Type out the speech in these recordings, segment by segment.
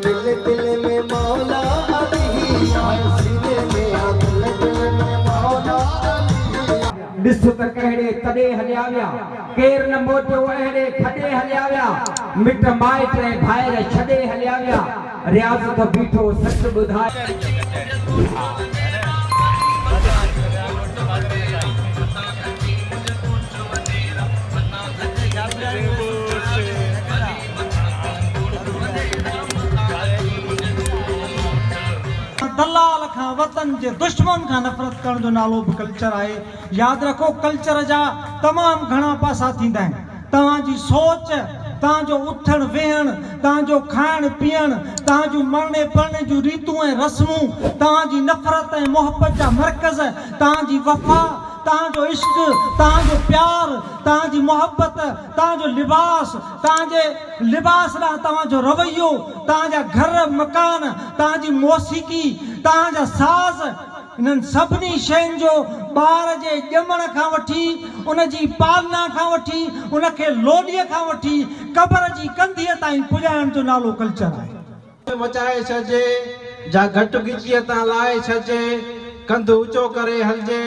दिल दिल में मौला अली आए सीने में आ दिल में मौला अली ॾिस त कहिड़े तॾे हलिया विया केर न मोटियो अहिड़े खॾे हलिया विया मिट माइट ऐं भाइर छॾे हलिया विया रियाज़ त बीठो सच ॿुधाए दलाल खां वतन जे दुश्मन खां नफ़रत करण जो नालो भी कल्चर आहे। याद रखो कल्चर जा तमाम घणा पासा थींदा आहिनि। तव्हांजी सोच, तव्हांजो उथण वेहण, तव्हांजो खाइण पीअण, तव्हांजूं मरणे पढ़ने जूं रीतूं ऐं रस्मूं, तव्हांजी नफ़रत ऐं मोहब्बत जा मर्कज़, तव्हांजी वफ़ा, तव्हांजो इश्क, तव्हांजो प्यार, तव्हांजी मोहब्बत, तव्हांजो लिबास, तव्हांजे लिबास ॾांहुं तव्हांजो रवैयो, तव्हांजा घर मकान, तव्हांजी मौसीक़ी, तव्हांजा साज़, इन्हनि सभिनी शयुनि जो ॿार जे ॼमण खां वठी उन जी पालना खां वठी उनखे लोॾीअ खां वठी क़बर जी कंधीअ ताईं पुॼाइण जो नालो कल्चर आहे। मचाए छॾिजे जा घटि गिचीअ तां लाहे छॾिजे कंधु ऊचो करे हलजे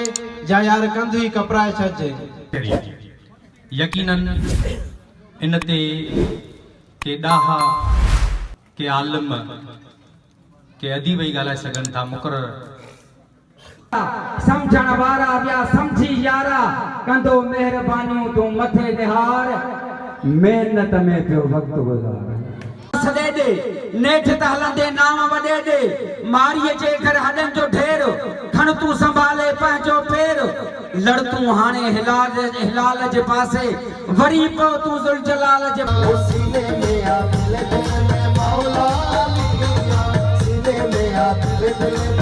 जा यार कंधु ई कपराए छॾिजे। यकीनन इन ते के ॾाहा के आलिम के अदीब ई ॻाल्हाए सघनि था। मुक़रर समझण वारा ॿिया समझी यारा कंदो महिरबानियूं तूं मथे निहार महिनत में पियो वक़्तु गुज़ार सॾे ॾे नेठि त हलंदे नाम वॾे ॾे मारीअ जे घर हॾनि जो ढेर खण तूं संभाले पंहिंजो पेर लड़ तूं हाणे हिलाल जे पासे वरी पओ तूं ज़ुल जलाल जे सीने में आ दिल में मौला अली सीने में आ दिल में